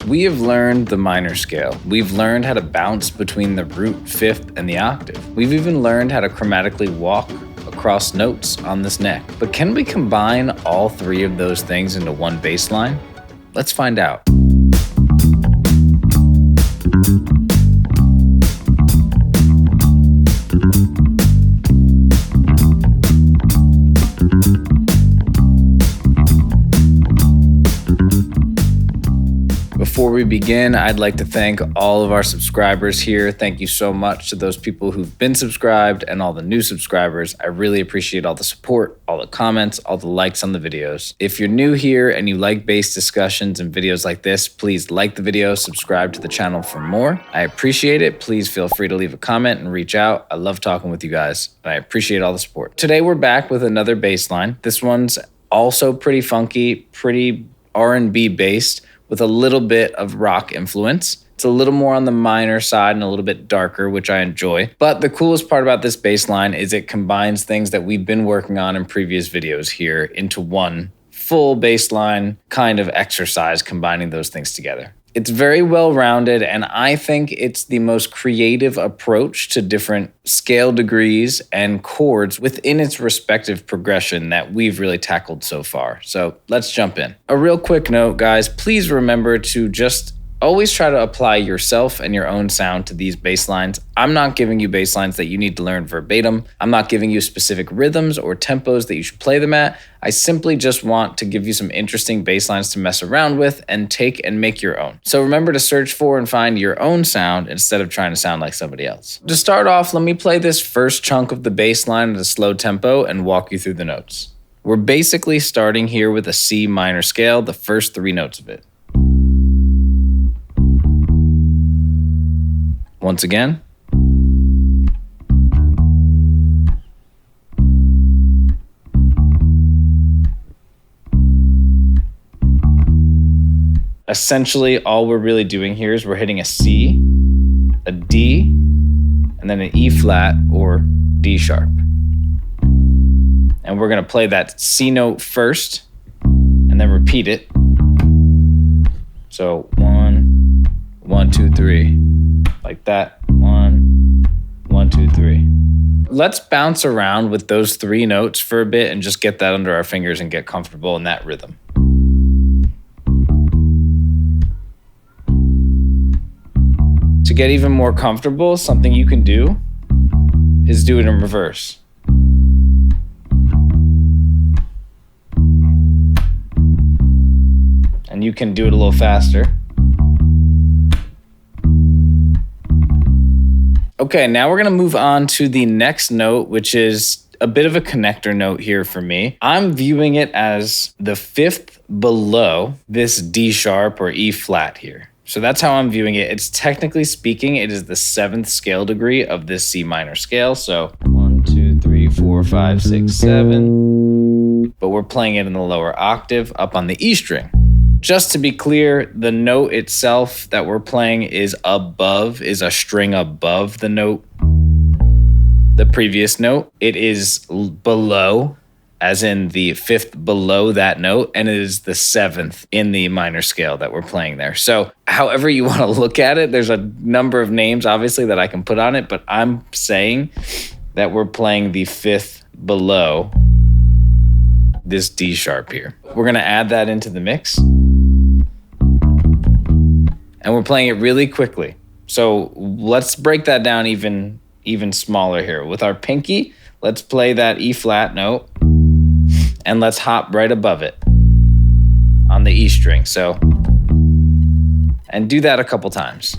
We have learned the minor scale. We've learned how to bounce between the root, fifth, and the octave. We've even learned how to chromatically walk across notes on this neck. But can we combine all three of those things into one bass line? Let's find out. Before we begin, I'd like to thank all of our subscribers here. Thank you so much to those people who've been subscribed and all the new subscribers. I really appreciate all the support, all the comments, all the likes on the videos. If you're new here and you like bass discussions and videos like this, please like the video, subscribe to the channel for more. I appreciate it. Please feel free to leave a comment and reach out. I love talking with you guys, and I appreciate all the support. Today we're back with another bass line. This one's also pretty funky, pretty R&B based, with a little bit of rock influence. It's a little more on the minor side and a little bit darker, which I enjoy. But the coolest part about this bass line is it combines things that we've been working on in previous videos here into one full bass line kind of exercise, combining those things together. It's very well-rounded, and I think it's the most creative approach to different scale degrees and chords within its respective progression that we've really tackled so far. So let's jump in. A real quick note, guys, please remember to just always try to apply yourself and your own sound to these bass lines. I'm not giving you bass lines that you need to learn verbatim. I'm not giving you specific rhythms or tempos that you should play them at. I simply just want to give you some interesting bass lines to mess around with and take and make your own. So remember to search for and find your own sound instead of trying to sound like somebody else. To start off, let me play this first chunk of the bass line at a slow tempo and walk you through the notes. We're basically starting here with a C minor scale, the first three notes of it. Once again. Essentially, all we're really doing here is we're hitting a C, a D, and then an E flat or D sharp. And we're gonna play that C note first and then repeat it. So 1, 1, 2, 3. Like that. 1, 1, 2, 3. Let's bounce around with those three notes for a bit and just get that under our fingers and get comfortable in that rhythm. To get even more comfortable, something you can do is do it in reverse. And you can do it a little faster. Okay, now we're gonna move on to the next note, which is a bit of a connector note here for me. I'm viewing it as the fifth below this D sharp or E flat here. So that's how I'm viewing it. It's technically speaking, it is the seventh scale degree of this C minor scale. So 1, 2, 3, 4, 5, 6, 7. But we're playing it in the lower octave up on the E string. Just to be clear, the note itself that we're playing is a string above the note, the previous note. It is below, as in the fifth below that note, and it is the seventh in the minor scale that we're playing there. So however you want to look at it, there's a number of names, obviously, that I can put on it, but I'm saying that we're playing the fifth below this D sharp here. We're gonna add that into the mix. And we're playing it really quickly. So let's break that down even smaller here. With our pinky, let's play that E flat note and let's hop right above it on the E string. So, and do that a couple times.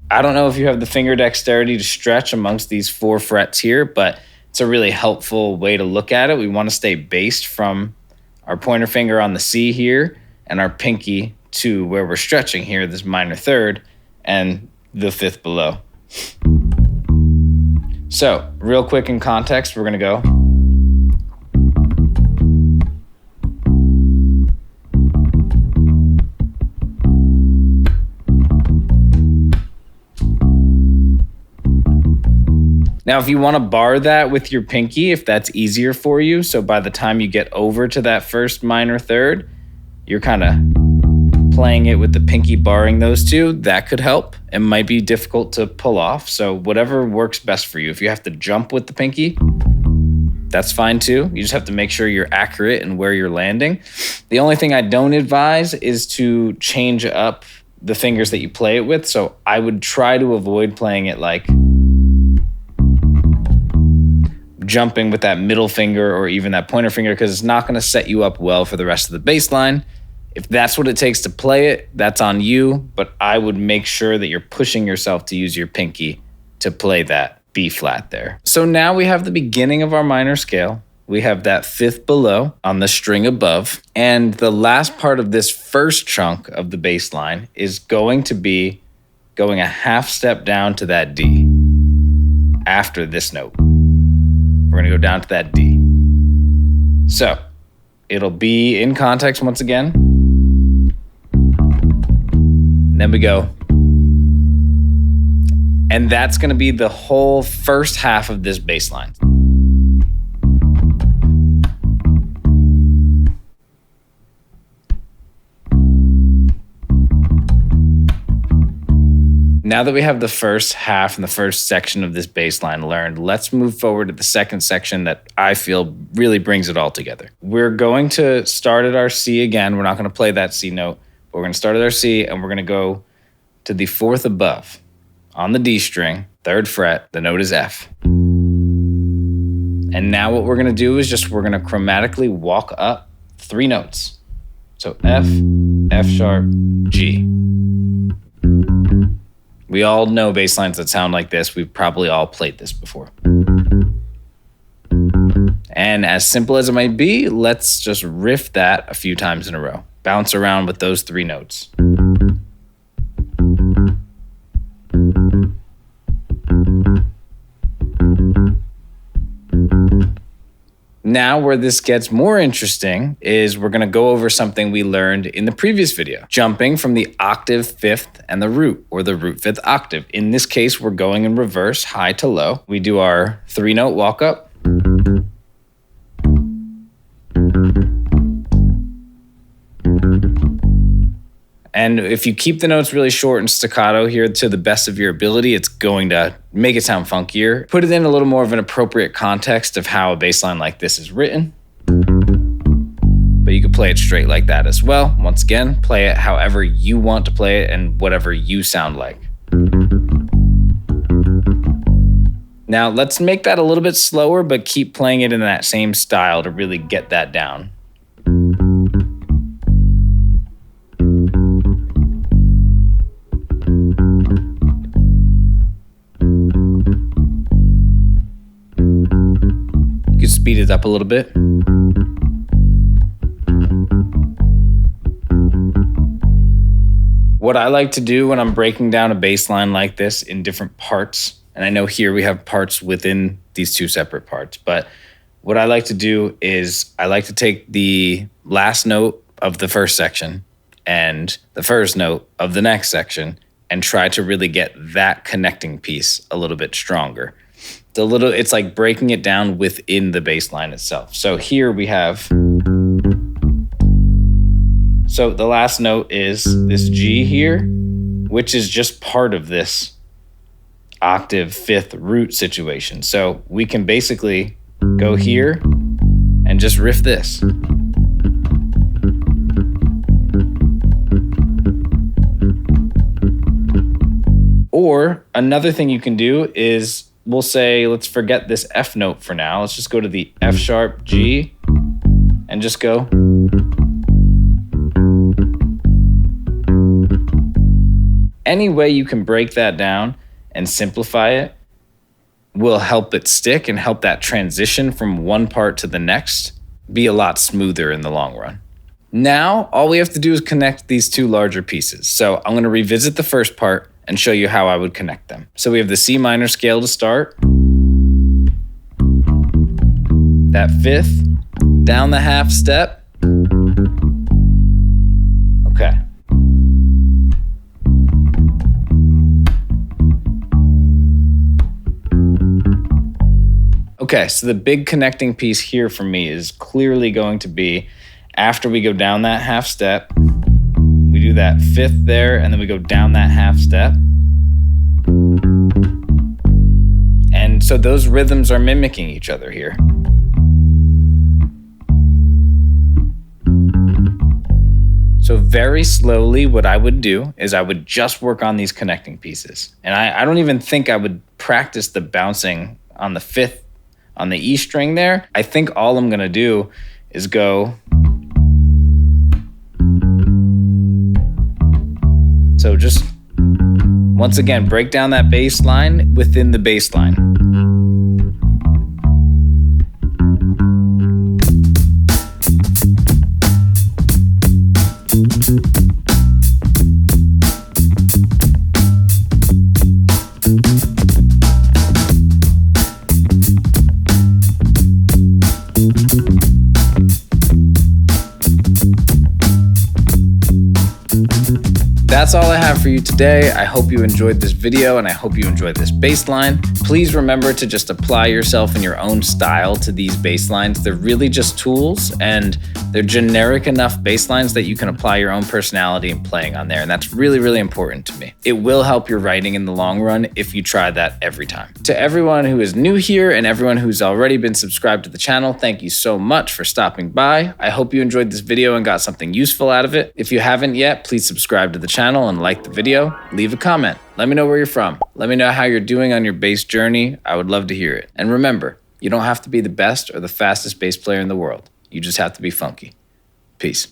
I don't know if you have the finger dexterity to stretch amongst these 4 frets here, but it's a really helpful way to look at it. We want to stay based from our pointer finger on the C here and our pinky to where we're stretching here, this minor third, and the fifth below. So, real quick in context, we're going to go. Now, if you want to bar that with your pinky, if that's easier for you, so by the time you get over to that first minor third, you're kind of playing it with the pinky barring those two, that could help. It might be difficult to pull off, so whatever works best for you. If you have to jump with the pinky, that's fine too. You just have to make sure you're accurate in where you're landing. The only thing I don't advise is to change up the fingers that you play it with, so I would try to avoid playing it like jumping with that middle finger or even that pointer finger, because it's not going to set you up well for the rest of the bass line. If that's what it takes to play it, that's on you, but I would make sure that you're pushing yourself to use your pinky to play that B flat there. So now we have the beginning of our minor scale. We have that fifth below on the string above, and the last part of this first chunk of the bass line is going to be going a half step down to that D after this note. We're gonna go down to that D. So it'll be in context once again. And then we go. And that's gonna be the whole first half of this bass line. Now that we have the first half and the first section of this bass line learned, let's move forward to the second section that I feel really brings it all together. We're going to start at our C again. We're not going to play that C note, but we're going to start at our C and we're going to go to the fourth above on the D string, third fret. The note is F. And now what we're going to do is we're going to chromatically walk up 3 notes. So F, F sharp, G. We all know bass lines that sound like this. We've probably all played this before. And as simple as it might be, let's just riff that a few times in a row. Bounce around with those 3 notes. Now where this gets more interesting is we're gonna go over something we learned in the previous video, jumping from the octave fifth and the root, or the root fifth octave. In this case, we're going in reverse, high to low. We do our 3-note walk up. And if you keep the notes really short and staccato here to the best of your ability, it's going to make it sound funkier. Put it in a little more of an appropriate context of how a bass line like this is written. But you could play it straight like that as well. Once again, play it however you want to play it and whatever you sound like. Now let's make that a little bit slower, but keep playing it in that same style to really get that down. Speed it up a little bit. What I like to do when I'm breaking down a bass line like this in different parts, and I know here we have parts within these 2 separate parts, but what I like to do is I like to take the last note of the first section and the first note of the next section and try to really get that connecting piece a little bit stronger. It's like breaking it down within the bass line itself. So here we have, so the last note is this G here, which is just part of this octave fifth root situation. So we can basically go here and just riff this. Or another thing you can do is we'll say, let's forget this F note for now. Let's just go to the F sharp G and just go. Any way you can break that down and simplify it will help it stick and help that transition from one part to the next be a lot smoother in the long run. Now, all we have to do is connect these 2 larger pieces. So I'm gonna revisit the first part and show you how I would connect them. So we have the C minor scale to start. That fifth, down the half step. Okay. Okay, so the big connecting piece here for me is clearly going to be after we go down that half step, we do that fifth there, and then we go down that half step. And so those rhythms are mimicking each other here. So very slowly, what I would do is I would just work on these connecting pieces. And I don't even think I would practice the bouncing on the fifth, on the E string there. I think all I'm gonna do is go. So just, once again, break down that bass line within the bass line. That's all I have for you today. I hope you enjoyed this video and I hope you enjoyed this bass line. Please remember to just apply yourself in your own style to these bass lines. They're really just tools and they're generic enough bass lines that you can apply your own personality and playing on there. And that's really, really important to me. It will help your writing in the long run if you try that every time. To everyone who is new here and everyone who's already been subscribed to the channel, thank you so much for stopping by. I hope you enjoyed this video and got something useful out of it. If you haven't yet, please subscribe to the channel and like the video. Leave a comment. Let me know where you're from. Let me know how you're doing on your bass journey. I would love to hear it. And remember, you don't have to be the best or the fastest bass player in the world. You just have to be funky. Peace.